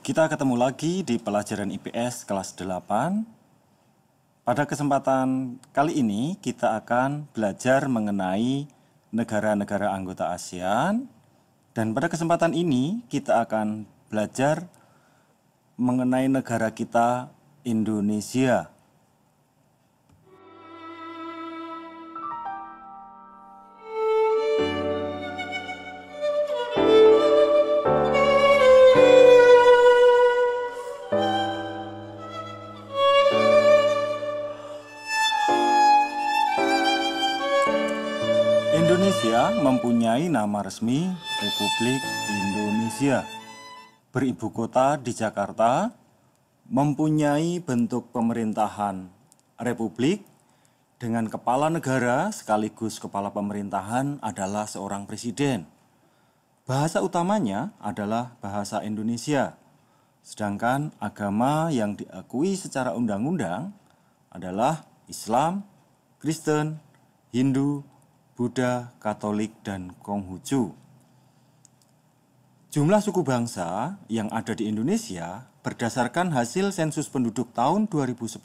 Kita ketemu lagi di pelajaran IPS kelas 8. Pada kesempatan kali ini kita akan belajar mengenai negara-negara anggota ASEAN. Dan pada kesempatan ini kita akan belajar mengenai negara kita, Indonesia. Indonesia mempunyai nama resmi Republik Indonesia. Beribu kota di Jakarta, mempunyai bentuk pemerintahan republik dengan kepala negara sekaligus kepala pemerintahan adalah seorang presiden. Bahasa utamanya adalah bahasa Indonesia, sedangkan agama yang diakui secara undang-undang adalah Islam, Kristen, Hindu, Buddha, Katolik, dan Konghucu. Jumlah suku bangsa yang ada di Indonesia berdasarkan hasil sensus penduduk tahun 2010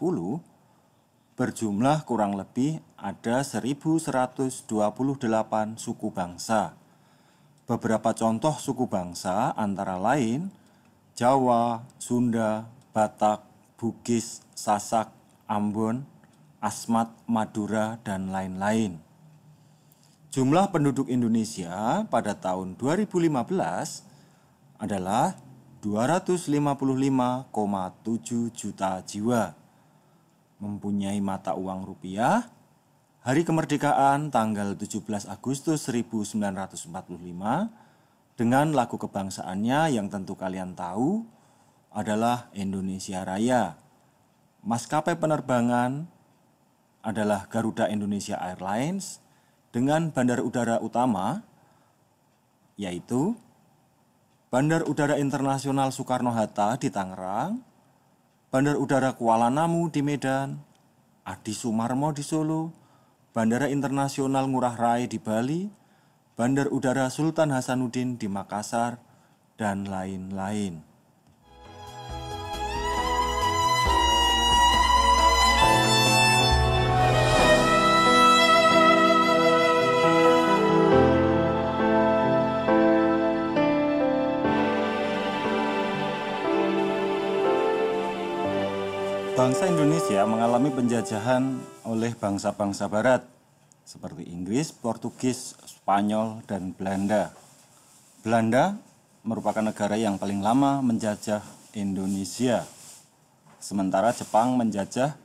berjumlah kurang lebih ada 1.128 suku bangsa. Beberapa contoh suku bangsa antara lain Jawa, Sunda, Batak, Bugis, Sasak, Ambon, Asmat, Madura, dan lain-lain. Jumlah penduduk Indonesia pada tahun 2015 adalah 255,7 juta jiwa. Mempunyai mata uang rupiah, hari kemerdekaan tanggal 17 Agustus 1945 dengan lagu kebangsaannya yang tentu kalian tahu adalah Indonesia Raya. Maskapai penerbangan adalah Garuda Indonesia Airlines dengan bandar udara utama yaitu Bandar Udara Internasional Soekarno-Hatta di Tangerang, Bandar Udara Kuala Namu di Medan, Adi Sumarmo di Solo, Bandara Internasional Ngurah Rai di Bali, Bandar Udara Sultan Hasanuddin di Makassar, dan lain-lain. Bangsa Indonesia mengalami penjajahan oleh bangsa-bangsa barat seperti Inggris, Portugis, Spanyol, dan Belanda. Belanda merupakan negara yang paling lama menjajah Indonesia. Sementara Jepang menjajah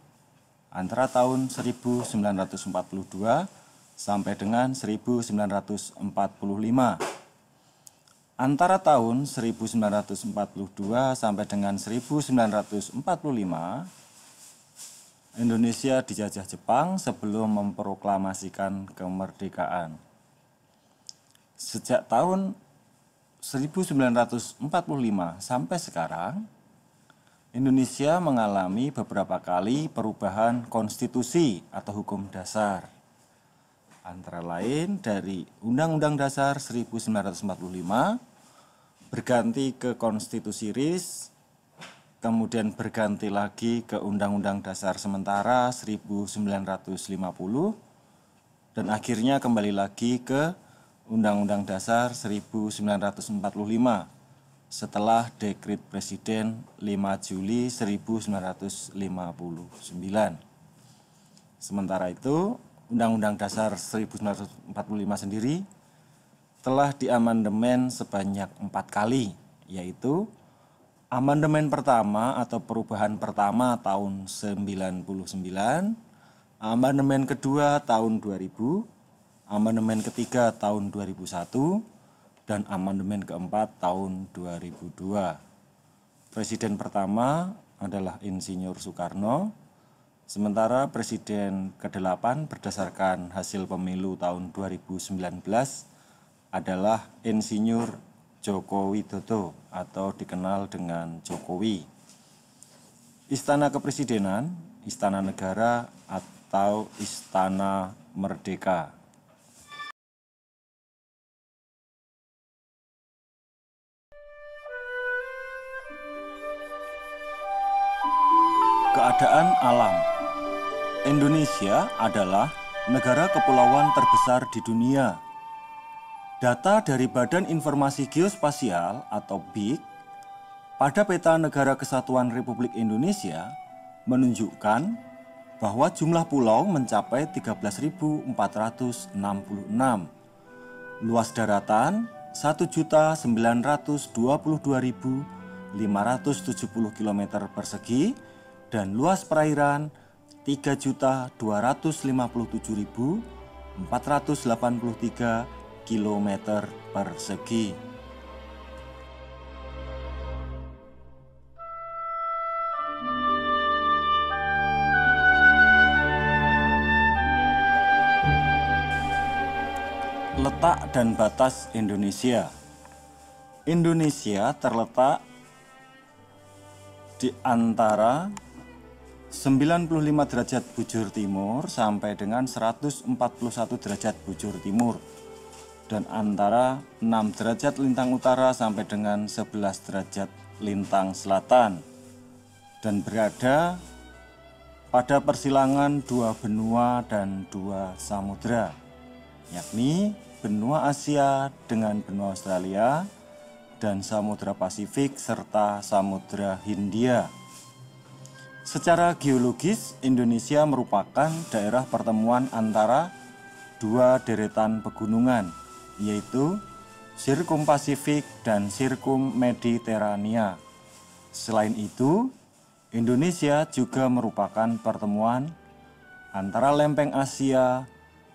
antara tahun 1942 sampai dengan 1945. Antara tahun 1942 sampai dengan 1945, Indonesia dijajah Jepang sebelum memproklamasikan kemerdekaan. Sejak tahun 1945 sampai sekarang, Indonesia mengalami beberapa kali perubahan konstitusi atau hukum dasar. Antara lain dari Undang-Undang Dasar 1945 berganti ke Konstitusi RIS, kemudian berganti lagi ke Undang-Undang Dasar Sementara 1950, dan akhirnya kembali lagi ke Undang-Undang Dasar 1945 setelah Dekret Presiden 5 Juli 1959. Sementara itu, Undang-Undang Dasar 1945 sendiri telah diamandemen sebanyak 4 kali, yaitu Amandemen pertama atau perubahan pertama tahun 99, amandemen kedua tahun 2000, amandemen ketiga tahun 2001, dan amandemen keempat tahun 2002. Presiden pertama adalah Insinyur Soekarno, sementara Presiden ke-8 berdasarkan hasil pemilu tahun 2019 adalah Insinyur Joko Widodo atau dikenal dengan Jokowi. Istana Kepresidenan, Istana Negara, atau Istana Merdeka. Keadaan alam. Indonesia adalah negara kepulauan terbesar di dunia. Data dari Badan Informasi Geospasial atau BIG pada peta Negara Kesatuan Republik Indonesia menunjukkan bahwa jumlah pulau mencapai 13.466, luas daratan 1.922.570 km persegi, dan luas perairan 3.257.483 km persegi. Letak dan batas Indonesia. Indonesia terletak di antara 95 derajat bujur timur sampai dengan 141 derajat bujur timur, dan antara 6 derajat lintang utara sampai dengan 11 derajat lintang selatan, dan berada pada persilangan dua benua dan dua samudra, yakni benua Asia dengan benua Australia dan Samudra Pasifik serta Samudra Hindia. Secara geologis, Indonesia merupakan daerah pertemuan antara dua deretan pegunungan, yaitu Sirkum Pasifik dan Sirkum Mediterania. Selain itu, Indonesia juga merupakan pertemuan antara lempeng Asia,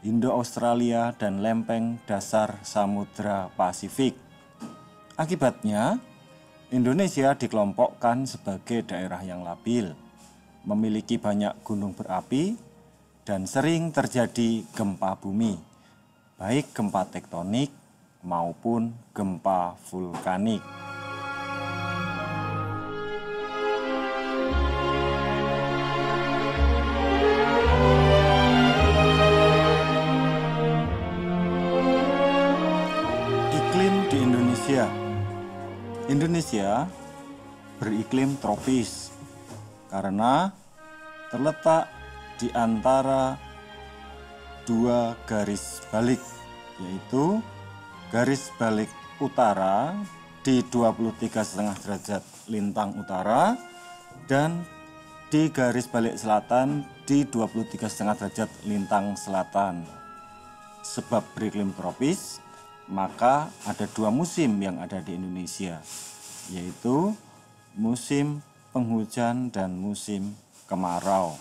Indo-Australia, dan lempeng dasar Samudra Pasifik. Akibatnya, Indonesia dikelompokkan sebagai daerah yang labil, memiliki banyak gunung berapi, dan sering terjadi gempa bumi, baik gempa tektonik maupun gempa vulkanik. Iklim di Indonesia. Indonesia beriklim tropis karena terletak di antara dua garis balik, yaitu garis balik utara di 23,5 derajat lintang utara dan di garis balik selatan di 23,5 derajat lintang selatan. Sebab beriklim tropis, maka ada dua musim yang ada di Indonesia, yaitu musim penghujan dan musim kemarau.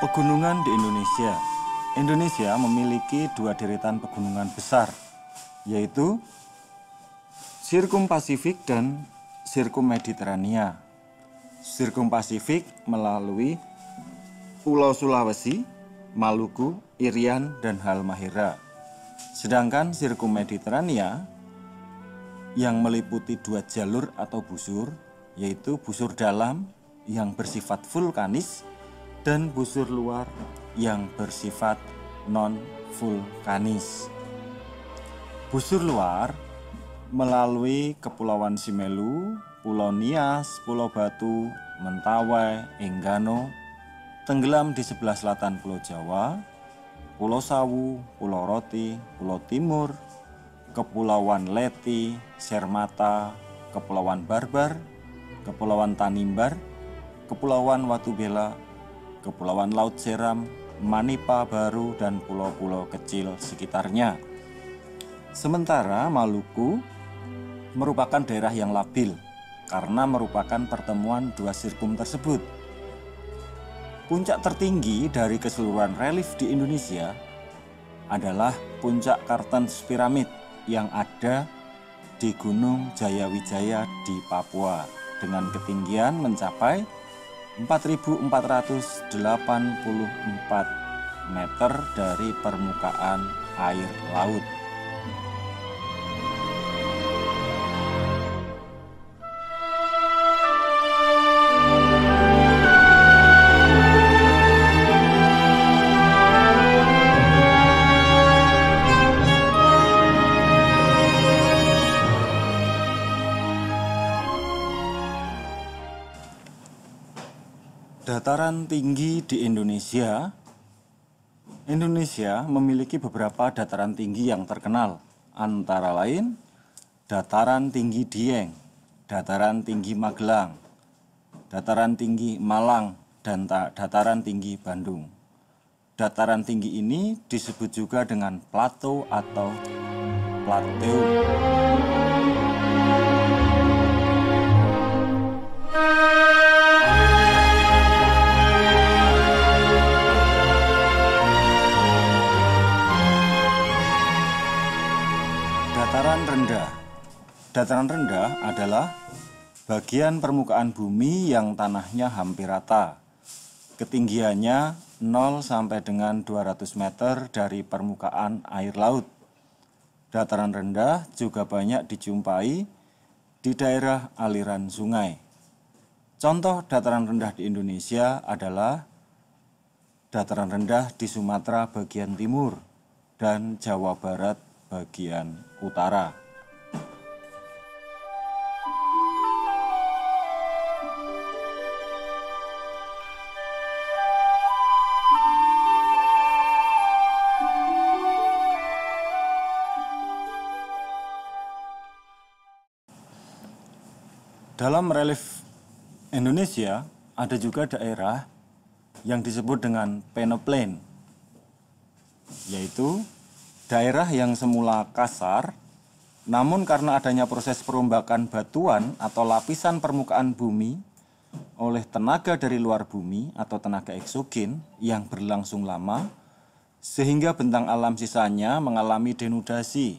Pegunungan di Indonesia. Indonesia memiliki dua deretan pegunungan besar, yaitu Sirkum Pasifik dan Sirkum Mediterania. Sirkum Pasifik melalui Pulau Sulawesi, Maluku, Irian, dan Halmahera. Sedangkan Sirkum Mediterania yang meliputi dua jalur atau busur, yaitu busur dalam yang bersifat vulkanis dan busur luar yang bersifat non-vulkanis. Busur luar melalui Kepulauan Simelu, Pulau Nias, Pulau Batu, Mentawai, Enggano, tenggelam di sebelah selatan Pulau Jawa, Pulau Sawu, Pulau Roti, Pulau Timur, Kepulauan Leti, Sermata, Kepulauan Barbar, Kepulauan Tanimbar, Kepulauan Watubela, Kepulauan Laut Seram, Manipa Baru, dan pulau-pulau kecil sekitarnya. Sementara Maluku merupakan daerah yang labil karena merupakan pertemuan dua sirkum tersebut. Puncak tertinggi dari keseluruhan relief di Indonesia adalah Puncak Kartens Piramid yang ada di Gunung Jayawijaya di Papua dengan ketinggian mencapai 4.484 meter dari permukaan air laut. Dataran tinggi di Indonesia. Indonesia memiliki beberapa dataran tinggi yang terkenal, antara lain Dataran Tinggi Dieng, Dataran Tinggi Magelang, Dataran Tinggi Malang, dan Dataran Tinggi Bandung. Dataran tinggi ini disebut juga dengan plateau atau plateau. Dataran rendah. Dataran rendah adalah bagian permukaan bumi yang tanahnya hampir rata. Ketinggiannya 0 sampai dengan 200 meter dari permukaan air laut. Dataran rendah juga banyak dijumpai di daerah aliran sungai. Contoh dataran rendah di Indonesia adalah dataran rendah di Sumatera bagian timur dan Jawa Barat bagian utara. Dalam relief Indonesia ada juga daerah yang disebut dengan peneplain, yaitu daerah yang semula kasar, namun karena adanya proses perombakan batuan atau lapisan permukaan bumi oleh tenaga dari luar bumi atau tenaga eksogen yang berlangsung lama, sehingga bentang alam sisanya mengalami denudasi,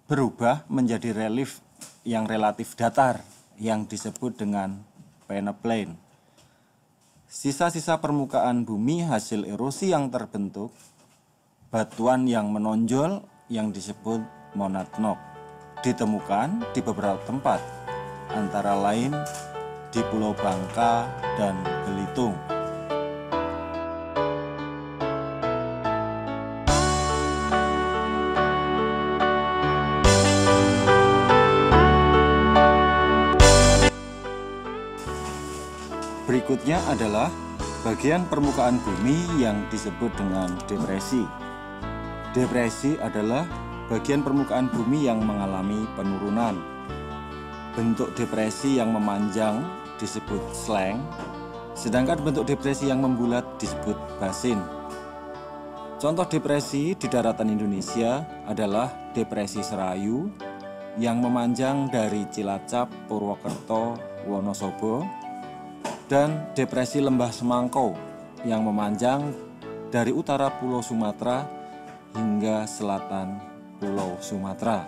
berubah menjadi relief yang relatif datar yang disebut dengan peneplain. Sisa-sisa permukaan bumi hasil erosi yang terbentuk, batuan yang menonjol yang disebut monadnock ditemukan di beberapa tempat, antara lain di Pulau Bangka dan Belitung. Berikutnya adalah bagian permukaan bumi yang disebut dengan depresi. Depresi adalah bagian permukaan bumi yang mengalami penurunan. Bentuk depresi yang memanjang disebut sleng, sedangkan bentuk depresi yang membulat disebut basin. Contoh depresi di daratan Indonesia adalah Depresi Serayu yang memanjang dari Cilacap, Purwokerto, Wonosobo, dan Depresi Lembah Semangkau yang memanjang dari utara Pulau Sumatera hingga selatan Pulau Sumatera.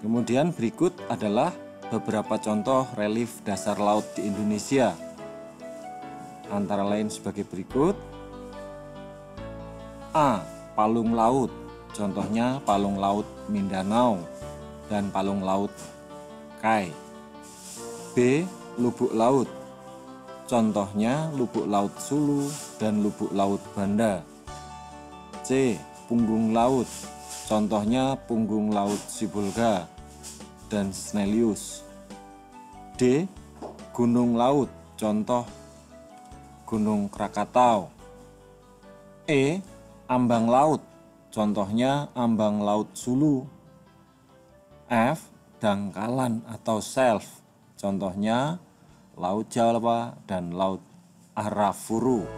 Kemudian berikut adalah beberapa contoh relief dasar laut di Indonesia, antara lain sebagai berikut. A. Palung laut, contohnya palung laut Mindanao dan palung laut Kai. B. Lubuk laut, contohnya lubuk laut Sulu dan lubuk laut Banda. C. Punggung laut, contohnya punggung laut Sibolga dan Snellius. D. Gunung laut, contoh Gunung Krakatau. E. Ambang laut, contohnya ambang laut Sulu. F. Dangkalan atau shelf, contohnya Laut Jawa dan Laut Arafuru.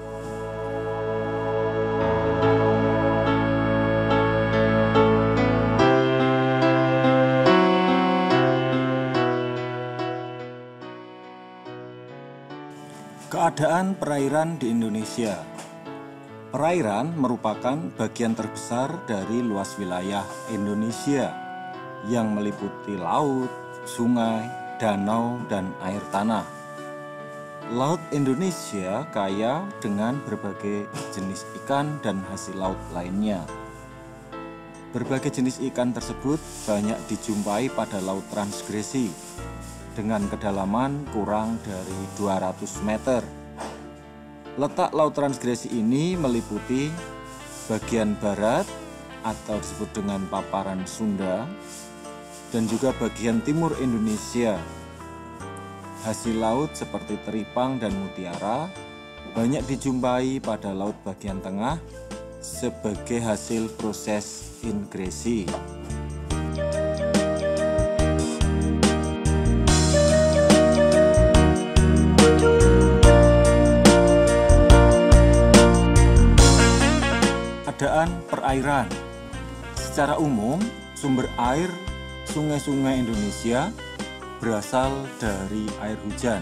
Keadaan perairan di Indonesia. Perairan merupakan bagian terbesar dari luas wilayah Indonesia yang meliputi laut, sungai, danau, dan air tanah. Laut Indonesia kaya dengan berbagai jenis ikan dan hasil laut lainnya. Berbagai jenis ikan tersebut banyak dijumpai pada Laut Transgresi dengan kedalaman kurang dari 200 meter. Letak Laut Transgresi ini meliputi bagian barat atau disebut dengan paparan Sunda dan juga bagian timur Indonesia. Hasil laut seperti teripang dan mutiara banyak dijumpai pada laut bagian tengah sebagai hasil proses ingresi. Keadaan perairan. Secara umum, sumber air sungai-sungai Indonesia berasal dari air hujan,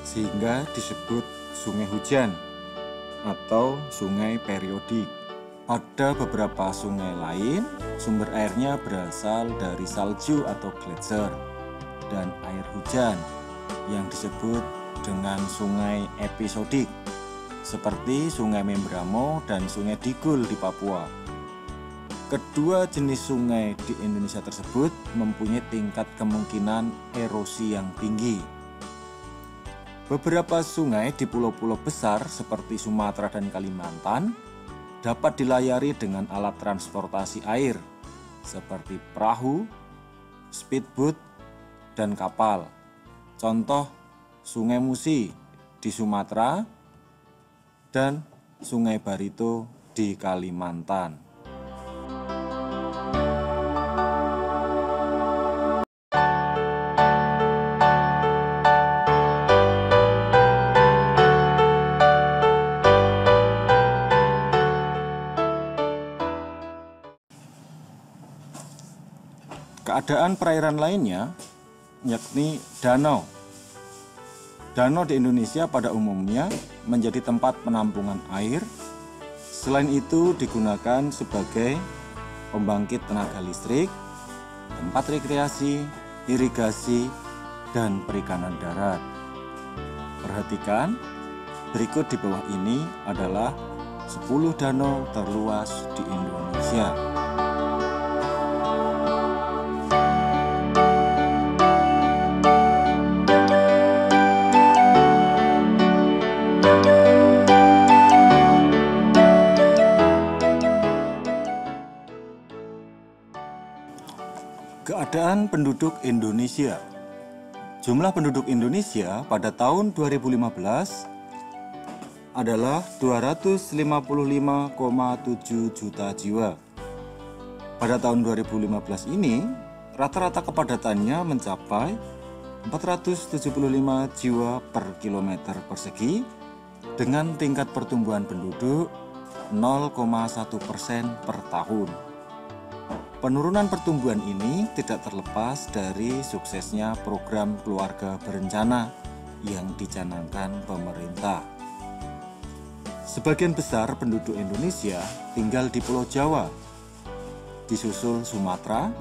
sehingga disebut sungai hujan atau sungai periodik. Pada beberapa sungai lain, sumber airnya berasal dari salju atau gletser dan air hujan yang disebut dengan sungai episodik, seperti Sungai Membramo dan Sungai Digul di Papua. Kedua jenis sungai di Indonesia tersebut mempunyai tingkat kemungkinan erosi yang tinggi. Beberapa sungai di pulau-pulau besar seperti Sumatera dan Kalimantan dapat dilayari dengan alat transportasi air seperti perahu, speedboat, dan kapal. Contoh Sungai Musi di Sumatera dan Sungai Barito di Kalimantan. Keadaan perairan lainnya yakni danau. Danau di Indonesia pada umumnya menjadi tempat penampungan air. Selain itu digunakan sebagai pembangkit tenaga listrik, tempat rekreasi, irigasi, dan perikanan darat. Perhatikan, berikut di bawah ini adalah 10 danau terluas di Indonesia. Keadaan penduduk Indonesia. Jumlah penduduk Indonesia pada tahun 2015 adalah 255,7 juta jiwa. Pada tahun 2015 ini, rata-rata kepadatannya mencapai 475 jiwa per kilometer persegi dengan tingkat pertumbuhan penduduk 0,1% per tahun. Penurunan pertumbuhan ini tidak terlepas dari suksesnya program keluarga berencana yang dicanangkan pemerintah. Sebagian besar penduduk Indonesia tinggal di Pulau Jawa, disusul Sumatera,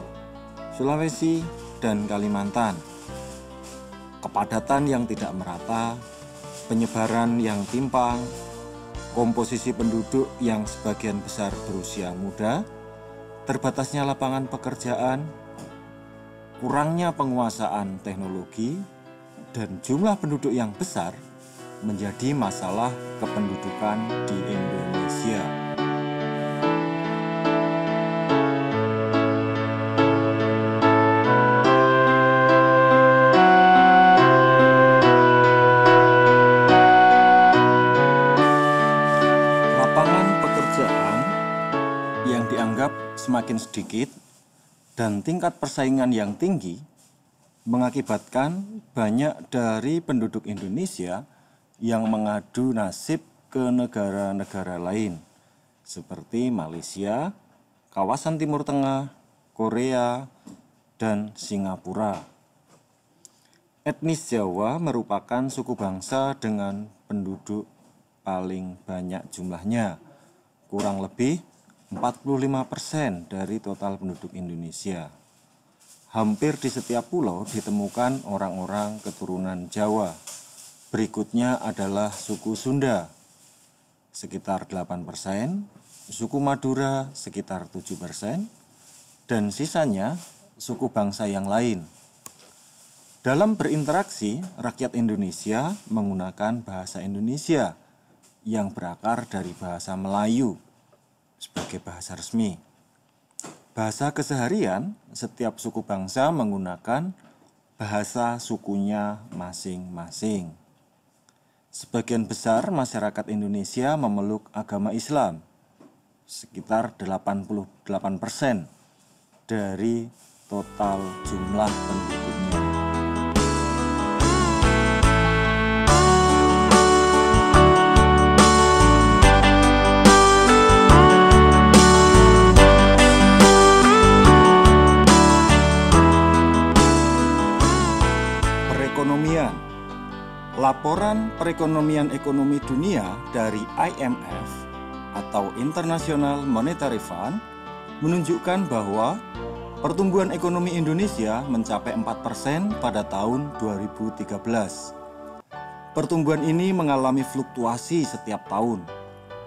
Sulawesi, dan Kalimantan. Kepadatan yang tidak merata, penyebaran yang timpang, komposisi penduduk yang sebagian besar berusia muda, terbatasnya lapangan pekerjaan, kurangnya penguasaan teknologi, dan jumlah penduduk yang besar menjadi masalah kependudukan di Indonesia. Lapangan pekerjaan yang dianggap semakin sedikit dan tingkat persaingan yang tinggi mengakibatkan banyak dari penduduk Indonesia yang mengadu nasib ke negara-negara lain seperti Malaysia, kawasan Timur Tengah, Korea, dan Singapura. Etnis Jawa merupakan suku bangsa dengan penduduk paling banyak jumlahnya, kurang lebih 45% dari total penduduk Indonesia. Hampir di setiap pulau ditemukan orang-orang keturunan Jawa. Berikutnya adalah suku Sunda, sekitar 8%, suku Madura sekitar 7%, dan sisanya suku bangsa yang lain. Dalam berinteraksi, rakyat Indonesia menggunakan bahasa Indonesia yang berakar dari bahasa Melayu sebagai bahasa resmi. Bahasa keseharian, setiap suku bangsa menggunakan bahasa sukunya masing-masing. Sebagian besar masyarakat Indonesia memeluk agama Islam, sekitar 88% dari total jumlah penduduknya. Perekonomian. Laporan perekonomian ekonomi dunia dari IMF atau International Monetary Fund menunjukkan bahwa pertumbuhan ekonomi Indonesia mencapai 4% pada tahun 2013. Pertumbuhan ini mengalami fluktuasi setiap tahun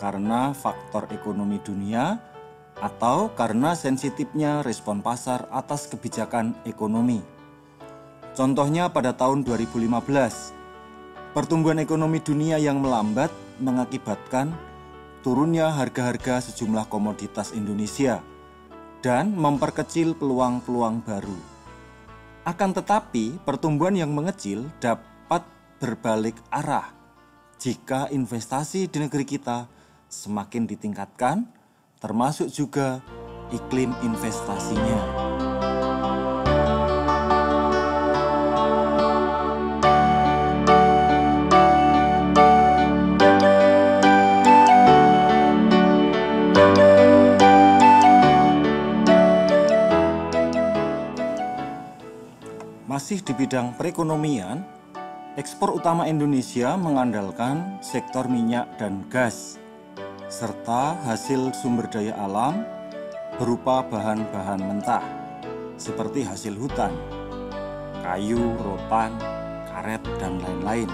karena faktor ekonomi dunia atau karena sensitifnya respon pasar atas kebijakan ekonomi. Contohnya pada tahun 2015, pertumbuhan ekonomi dunia yang melambat mengakibatkan turunnya harga-harga sejumlah komoditas Indonesia dan memperkecil peluang-peluang baru. Akan tetapi, pertumbuhan yang mengecil dapat berbalik arah jika investasi di negeri kita semakin ditingkatkan, termasuk juga iklim investasinya. Masih di bidang perekonomian, ekspor utama Indonesia mengandalkan sektor minyak dan gas, serta hasil sumber daya alam berupa bahan-bahan mentah, seperti hasil hutan, kayu, rotan, karet, dan lain-lain,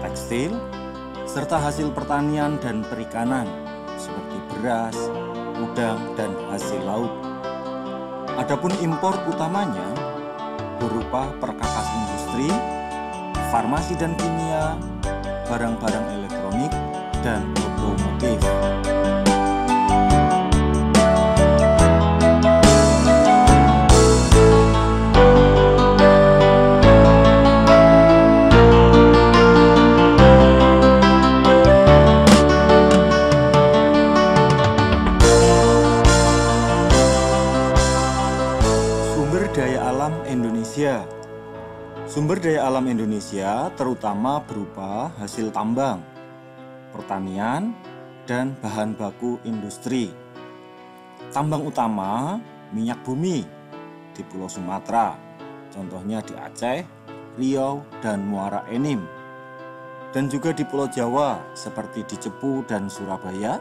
tekstil, serta hasil pertanian dan perikanan, seperti beras, udang, dan hasil laut. Adapun impor utamanya berupa perkakas industri, farmasi dan kimia, barang-barang elektronik, dan otomotif. Sumber daya alam Indonesia. Sumber daya alam Indonesia terutama berupa hasil tambang, pertanian, dan bahan baku industri. Tambang utama minyak bumi di Pulau Sumatera, contohnya di Aceh, Riau, dan Muara Enim. Dan juga di Pulau Jawa seperti di Cepu dan Surabaya,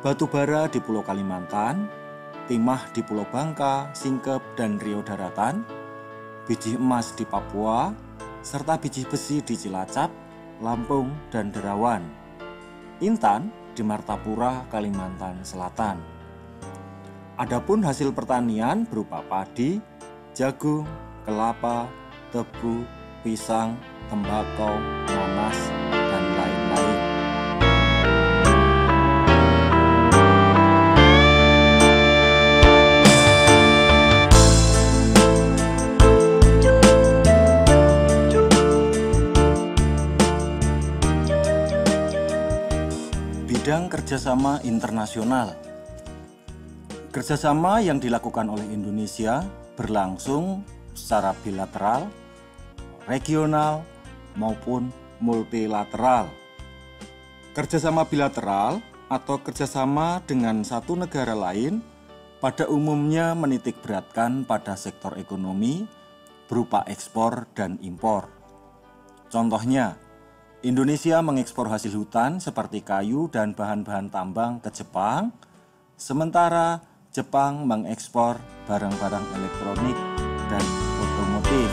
batu bara di Pulau Kalimantan, timah di Pulau Bangka, Singkep, dan Riau Daratan, biji emas di Papua, serta biji besi di Cilacap, Lampung, dan Derawan. Intan di Martapura, Kalimantan Selatan. Adapun hasil pertanian berupa padi, jagung, kelapa, tebu, pisang, tembakau, nanas, dan lain-lain. Bidang kerjasama internasional. Kerjasama yang dilakukan oleh Indonesia berlangsung secara bilateral, regional, maupun multilateral. Kerjasama bilateral atau kerjasama dengan satu negara lain pada umumnya menitik beratkan pada sektor ekonomi berupa ekspor dan impor. Contohnya, Indonesia mengekspor hasil hutan seperti kayu dan bahan-bahan tambang ke Jepang, sementara Jepang mengekspor barang-barang elektronik dan otomotif.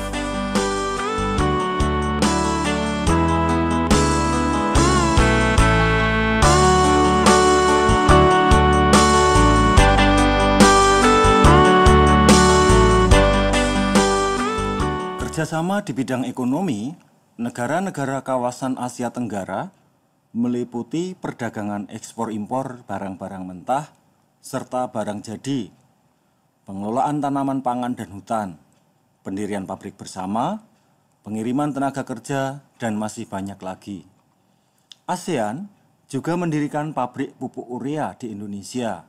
Kerjasama di bidang ekonomi, negara-negara kawasan Asia Tenggara meliputi perdagangan ekspor-impor barang-barang mentah serta barang jadi, pengelolaan tanaman pangan dan hutan, pendirian pabrik bersama, pengiriman tenaga kerja, dan masih banyak lagi. ASEAN juga mendirikan pabrik pupuk urea di Indonesia,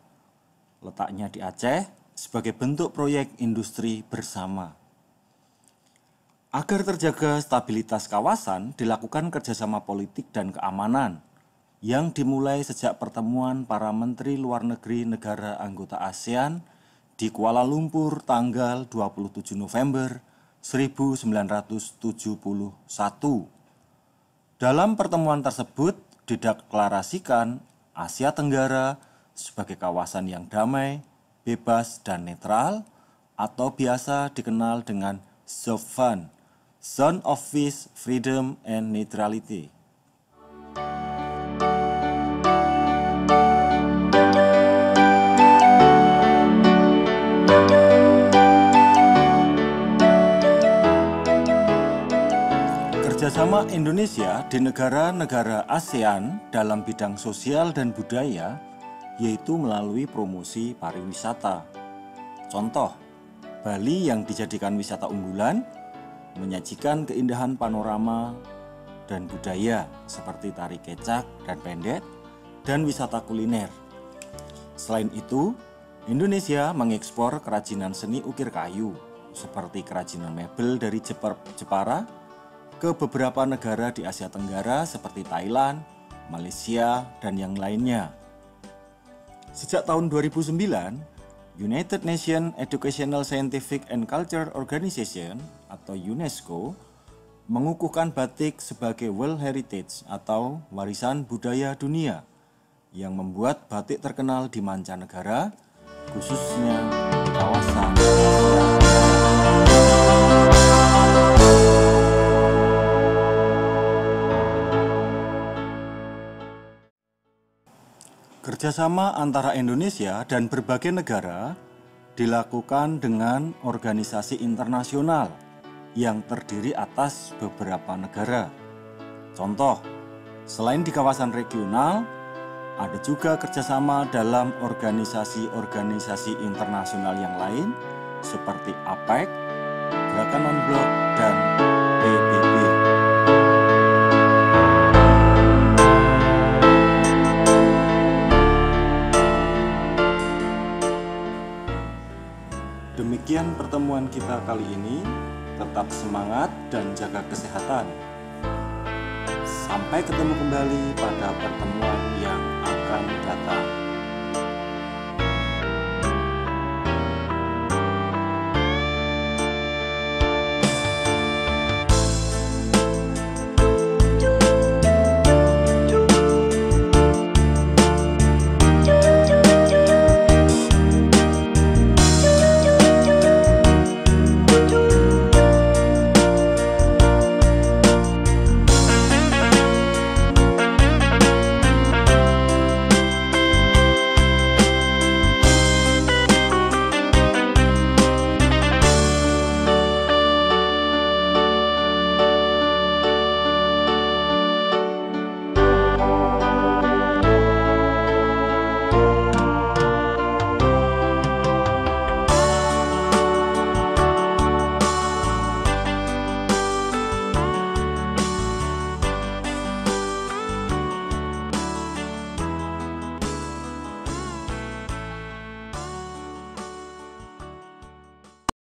letaknya di Aceh, sebagai bentuk proyek industri bersama. Agar terjaga stabilitas kawasan, dilakukan kerjasama politik dan keamanan yang dimulai sejak pertemuan para menteri luar negeri negara anggota ASEAN di Kuala Lumpur tanggal 27 November 1971. Dalam pertemuan tersebut dideklarasikan Asia Tenggara sebagai kawasan yang damai, bebas, dan netral, atau biasa dikenal dengan ZOFAN, Zone of Peace, Freedom, and Neutrality. Kerjasama Indonesia di negara-negara ASEAN dalam bidang sosial dan budaya, yaitu melalui promosi pariwisata. Contoh, Bali yang dijadikan wisata unggulan, menyajikan keindahan panorama dan budaya seperti tari kecak dan pendet, dan wisata kuliner. Selain itu, Indonesia mengekspor kerajinan seni ukir kayu, seperti kerajinan mebel dari Jepara, ke beberapa negara di Asia Tenggara seperti Thailand, Malaysia, dan yang lainnya. Sejak tahun 2009, United Nations Educational, Scientific, and Culture Organization atau UNESCO mengukuhkan batik sebagai World Heritage atau warisan budaya dunia yang membuat batik terkenal di mancanegara, khususnya di kawasan Asia. Kerjasama antara Indonesia dan berbagai negara dilakukan dengan organisasi internasional yang terdiri atas beberapa negara. Contoh, selain di kawasan regional, ada juga kerjasama dalam organisasi-organisasi internasional yang lain seperti APEC, Gerakan Non-Blok, dan PBB. Demikian pertemuan kita kali ini. Tetap semangat dan jaga kesehatan. Sampai ketemu kembali pada pertemuan yang akan datang.